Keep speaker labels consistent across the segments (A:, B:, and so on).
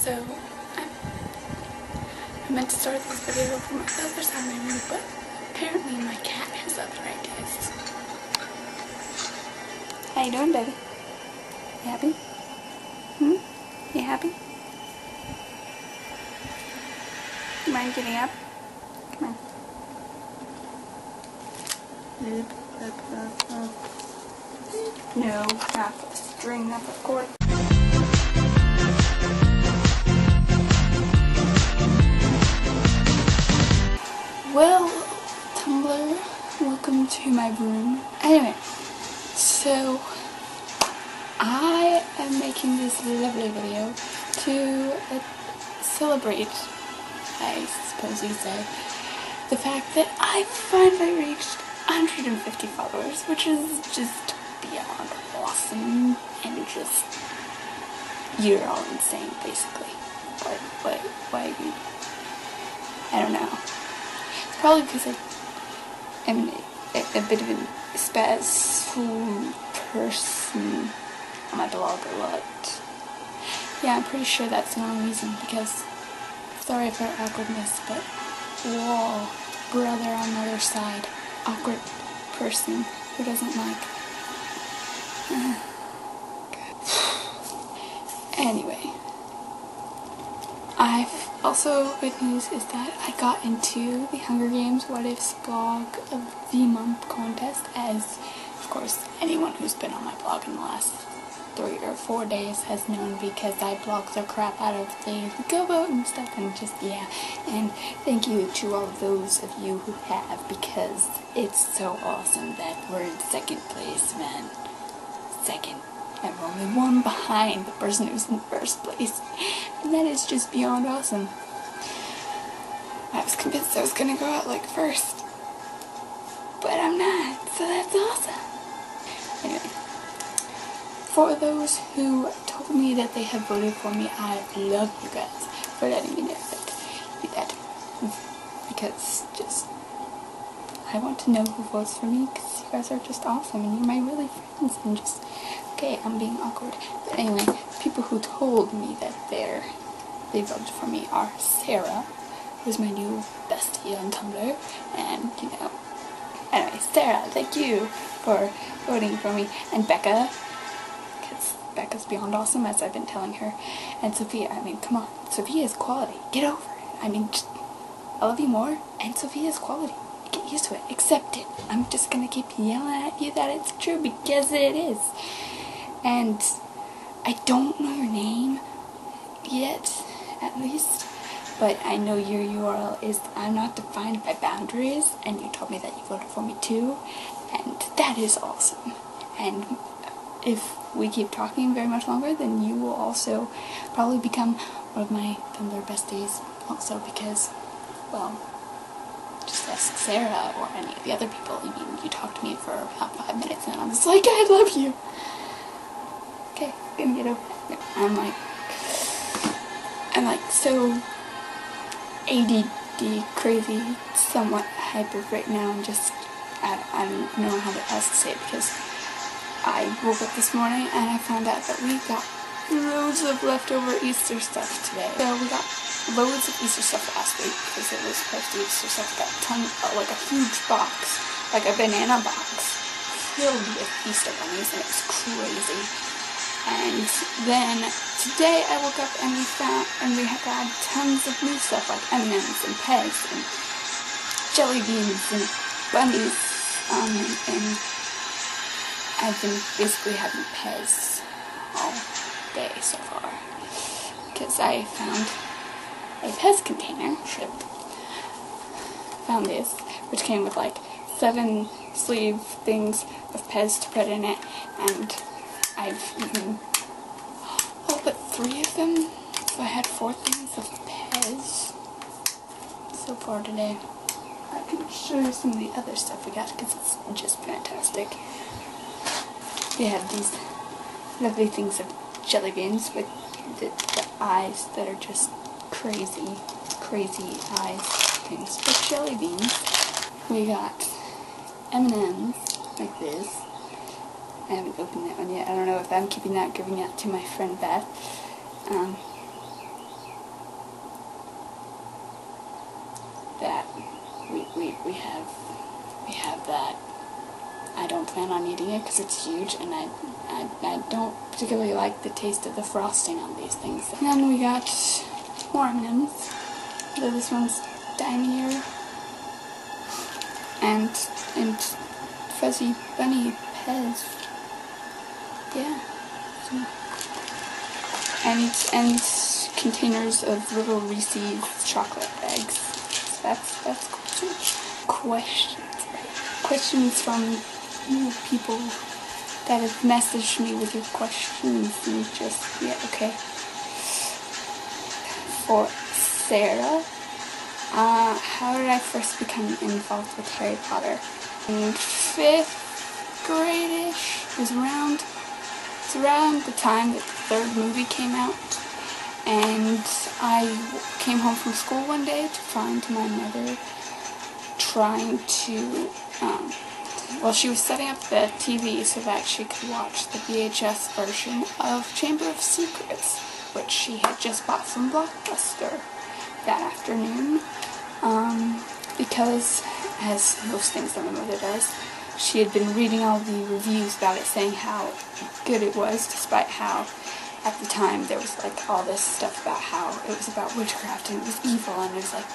A: So, I meant to start this video from the other side of my room, but apparently my cat is up right, guys. How you doing, baby? You happy? You happy? You mind getting up? Come on. No, not the string, not the cord. Well, Tumblr, welcome to my room. Anyway, so I am making this lovely video to celebrate, I suppose you say, the fact that I finally reached 150 followers, which is just beyond awesome, and just, you're all insane, basically. Why I don't know. It's probably because I am a bit of a spazful person on my blog a lot. Yeah, I'm pretty sure that's the only reason, because, sorry for awkwardness, but, whoa, brother on the other side, awkward person who doesn't like. Anyway, I've also, good news is that I got into the Hunger Games What Ifs blog of the month contest, as of course anyone who's been on my blog in the last 3 or 4 days has known, because I blog the crap out of things, go vote and stuff, and just, yeah, and thank you to all those of you who have, because it's so awesome that we're in second place, man. Second. And we're only one behind the person who's in first place, and that is just beyond awesome. I was convinced I was gonna go out like first, but I'm not, so that's awesome. Anyway, for those who told me that they have voted for me, I love you guys for letting me know that, because just, I want to know who votes for me, because you guys are just awesome, and you're my really friends, and just, okay, I'm being awkward. But anyway, people who told me that they voted for me are Sarah, who's my new bestie on Tumblr, and, you know, anyway, Sarah, thank you for voting for me, and Becca, because Becca's beyond awesome, as I've been telling her, and Sophia, I mean, come on, Sophia is quality, get over it, I mean, just, I love you more, and Sophia is quality, get used to it, accept it, I'm just gonna keep yelling at you that it's true, because it is, and I don't know your name yet, at least, but I know your URL is I'm not defined by boundaries, and you told me that you voted for me too, and that is awesome. And if we keep talking very much longer, then you will also probably become one of my Tumblr besties, also because, well, just ask Sarah or any of the other people. I mean, you talked to me for about 5 minutes, and I'm just like, I love you. Okay, gonna get over it. I'm like so ADD crazy, somewhat hyper right now, and just, I don't know how else to say it, because I woke up this morning and I found out that we got loads of leftover Easter stuff today. So we got loads of Easter stuff last week, because it was supposed to be Easter stuff. We got like a huge box, like a banana box, filled with Easter bunnies, and it was crazy. And then today I woke up and we had tons of new stuff, like M&M's and Pez and jelly beans and bunnies, and I've been basically having Pez all day so far, because I found a Pez container, found this, which came with like 7 sleeve things of Pez to put in it, and I've eaten all but 3 of them, so I had 4 things of Pez so far today. I can show you some of the other stuff we got, because it's just fantastic. We have these lovely things of jelly beans with the eyes that are just crazy, crazy eyes things. But jelly beans, we got M&M's like this. I haven't opened that one yet. I don't know if I'm keeping that, giving that to my friend Beth. plan on eating it because it's huge, and I don't particularly like the taste of the frosting on these things. And then we got more M&Ms. So this one's tinier, and fuzzy bunny Pez. Yeah. And containers of little Reese's chocolate eggs. That's cool too. Questions from you people that have messaged me with your questions, and just, yeah, okay. For Sarah, how did I first become involved with Harry Potter? In 5th grade-ish, it's around the time that the 3rd movie came out, and I came home from school one day to find my mother trying to, she was setting up the TV so that she could watch the VHS version of Chamber of Secrets, which she had just bought from Blockbuster that afternoon, because, as most things that my mother does, she had been reading all the reviews about it saying how good it was, despite how at the time there was like all this stuff about how it was about witchcraft and it was evil, and it was like,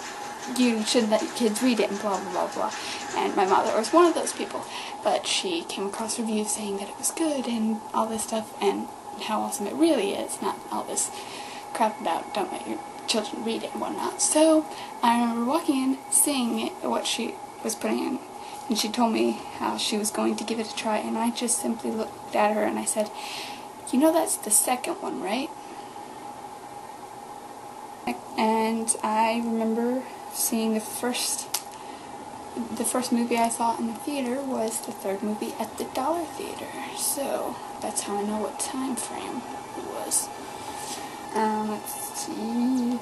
A: you shouldn't let your kids read it and blah blah blah blah. And my mother was one of those people, but she came across reviews saying that it was good and all this stuff, and how awesome it really is, not all this crap about don't let your children read it and whatnot. So I remember walking in, seeing it, what she was putting in, and she told me how she was going to give it a try, and I just simply looked at her and I said, you know that's the 2nd one, right? And I remember seeing the first movie I saw in the theater was the 3rd movie at the Dollar Theater, so that's how I know what time frame it was. Let's see.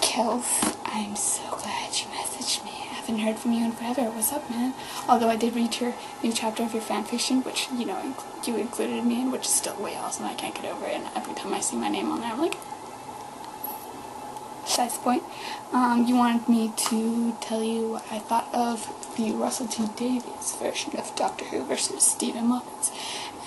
A: Kelf, I'm so glad you messaged me. I haven't heard from you in forever. What's up, man? Although I did read your new chapter of your fanfiction, which, you know, you included me in, which is still way awesome. I can't get over it, and every time I see my name on there, I'm like, that's the point. You wanted me to tell you what I thought of the Russell T Davies version of Doctor Who versus Stephen Moffat.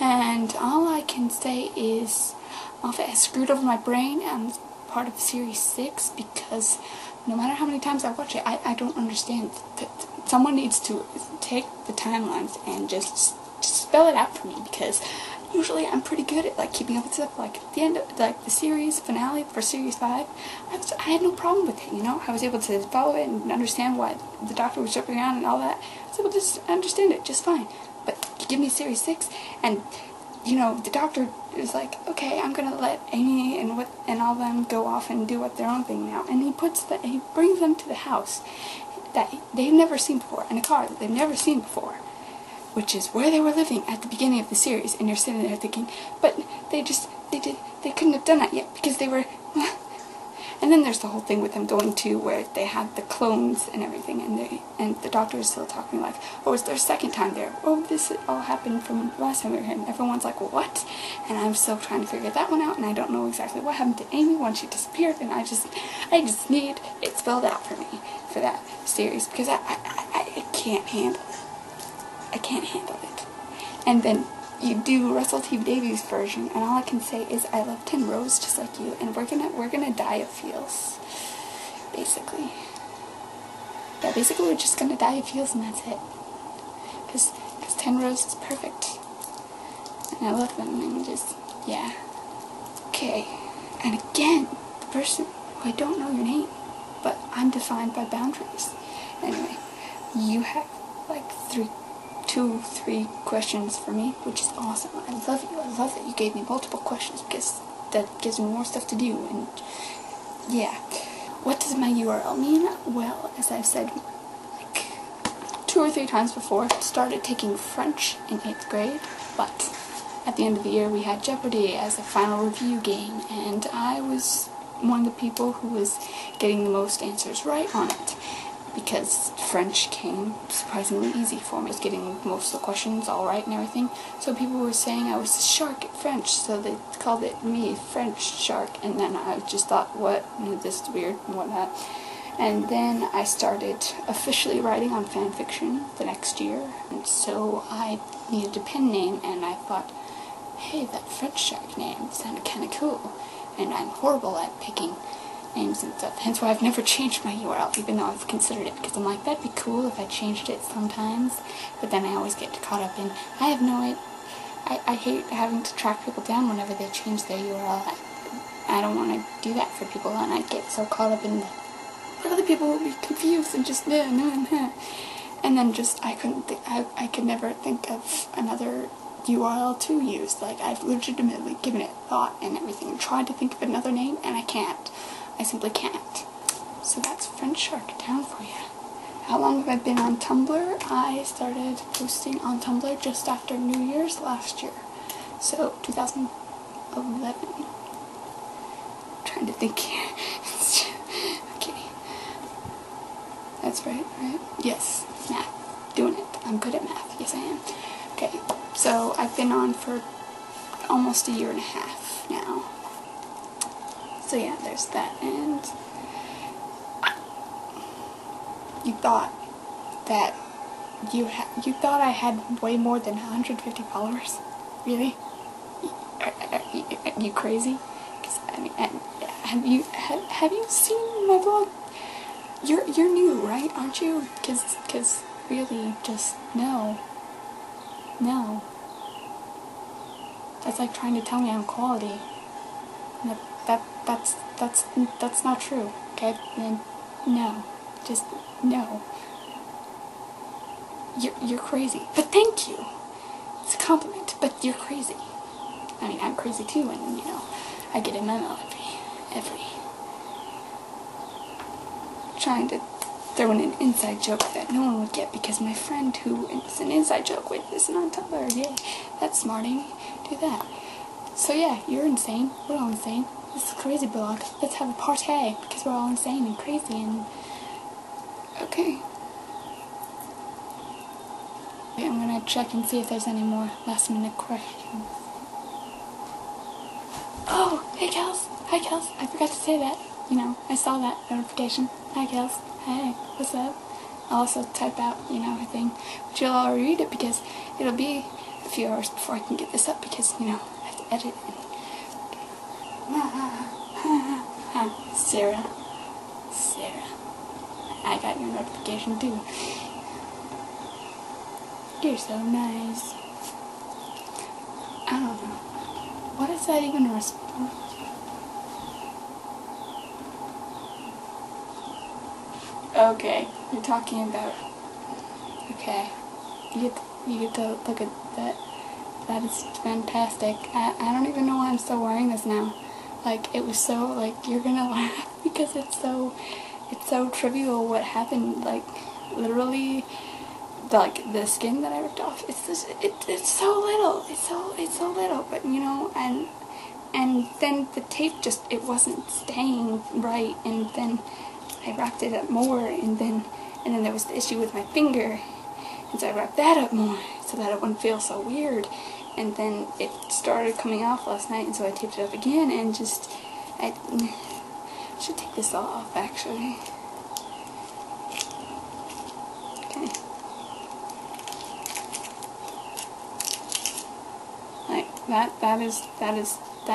A: And all I can say is Moffat has screwed over my brain and part of Series 6, because no matter how many times I watch it, I don't understand. Someone needs to take the timelines and just spell it out for me, because usually I'm pretty good at like keeping up with stuff. Like at the end of like the series finale for Series 5, I had no problem with it, you know. I was able to follow it and understand why the Doctor was jumping around and all that. I was able to understand it just fine. But you give me Series 6 and, you know, the Doctor is like, okay, I'm gonna let Amy and all them go off and do what their own thing now, and he brings them to the house that they've never seen before, in a car that they've never seen before, which is where they were living at the beginning of the series, and you're sitting there thinking, but they couldn't have done that yet because they were. And then there's the whole thing with them going to where they had the clones and everything, and the Doctor is still talking like, oh, it's their 2nd time there. Oh, this all happened from last time we were here. And everyone's like, well, what? And I'm still trying to figure that one out, and I don't know exactly what happened to Amy once she disappeared, and I just need it spelled out for me for that series, because I can't handle it. I can't handle it. And then you do Russell T Davies version, and all I can say is I love 10 Rose just like you, and we're gonna die of feels. Basically. Yeah, basically we're just gonna die of feels, and that's it. Because 10 Rose is perfect. And I love them, and just, yeah. Okay. And again, the person who I don't know your name, but I'm defined by boundaries. Anyway, you have like 2-3 questions for me, which is awesome. I love you. I love that you gave me multiple questions, because that gives me more stuff to do. And yeah, what does my URL mean? Well, as I've said like 2 or 3 times before, I started taking French in 8th grade, but at the end of the year we had Jeopardy as a final review game, and I was one of the people who was getting the most answers right on it, because French came surprisingly easy for me. I was getting most of the questions all right and everything, so people were saying I was a shark at French, so they called it me French Shark, and then I just thought, what, this is weird and whatnot. And then I started officially writing on fanfiction the next year, and so I needed a pen name, and I thought, hey, that frenchshark name sounded kind of cool, and I'm horrible at picking names and stuff, hence why I've never changed my URL, even though I've considered it, because I'm like, that'd be cool if I changed it sometimes, but then I always get caught up in, I have no idea, I hate having to track people down whenever they change their URL. I don't want to do that for people, and I get so caught up in other people will be confused and just and then just I could never think of another URL to use. Like, I've legitimately given it thought and everything and tried to think of another name, and I can't. I simply can't. So that's frenchshark down for you. How long have I been on Tumblr? I started posting on Tumblr just after New Year's last year. So 2011. I'm trying to think here. Okay. That's right? Yes. Math. Doing it. I'm good at math. Yes, I am. Okay. So I've been on for almost a year and a half now. So yeah, there's that. And you thought that you thought I had way more than 150 followers? Really? Are you crazy? 'Cause, I mean, have you seen my blog? You're new, right? Aren't you? 'Cause really, just no. That's like trying to tell me I'm quality. That's not true. Okay? And no. Just no. You're crazy. But thank you. It's a compliment, but you're crazy. I mean, I'm crazy too, and you know, I get a memo every trying to throw in an inside joke that no one would get, because my friend who it's an inside joke with isn't on Tumblr. Yay, that's smart, Amy. Do that. So yeah, you're insane. We're all insane. This is a crazy blog. Let's have a party, because we're all insane and crazy and okay. I'm gonna check and see if there's any more last minute questions. Oh, hey Kels. Hi Kels. I forgot to say that. You know, I saw that notification. Hi Kels. Hey, what's up? I'll also type out, you know, everything. But you'll all read it because it'll be a few hours before I can get this up because, you know, I have to edit it. Sarah. I got your notification too. You're so nice. I don't know. What is that even a response? Okay, you're talking about. Okay, you get to look at that. That is fantastic. I don't even know why I'm still wearing this now. Like, it was so, like, you're gonna laugh because it's so trivial what happened. Like, literally, like, the skin that I ripped off, it's so little. It's so little, but you know, and then the tape just, it wasn't staying right, and then I wrapped it up more, and then there was the issue with my finger, and so I wrapped that up more so that it wouldn't feel so weird, and then it started coming off last night, and so I taped it up again, and just, I should take this off, actually. Okay. Like, that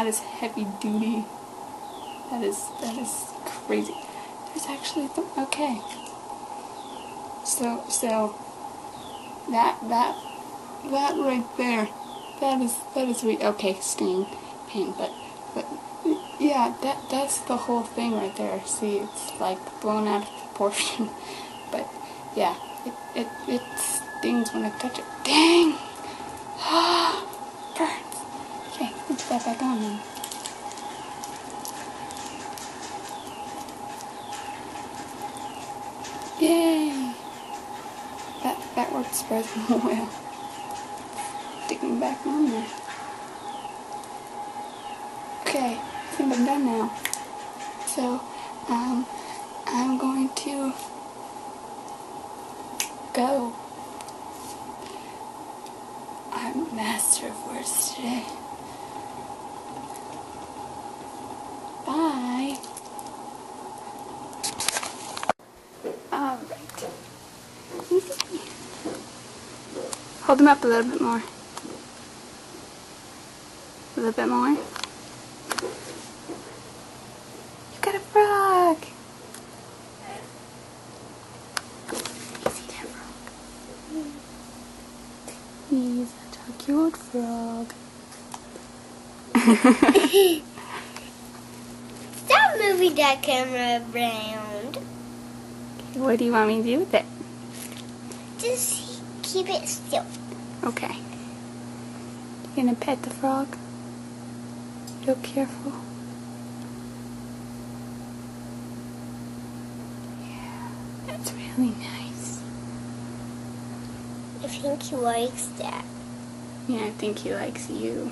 A: is heavy duty. That is crazy. There's actually okay. So that right there, that is okay, sting, pain, but yeah, that's the whole thing right there. See, it's like blown out of proportion, but yeah, it stings when I touch it. Dang! Burns. Okay, let's put that back on then. Yay! That worked surprisingly well. Sticking back on there. Okay, I think I'm done now. So, I'm going to go. I'm master of words today. Hold him up a little bit more. A little bit more. You got a frog. See that frog? He's such a cute frog.
B: Stop moving that camera around.
A: What do you want me to do with it?
B: Just keep it still.
A: Okay. You gonna pet the frog? Real careful. Yeah, that's really nice.
B: I think he likes that.
A: Yeah, I think he likes you.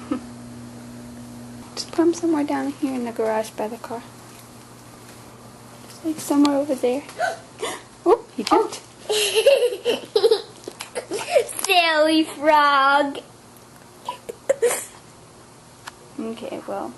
A: Just put him somewhere down here in the garage by the car. Just like somewhere over there. Oh, he jumped.
B: Silly frog.
A: Okay, well,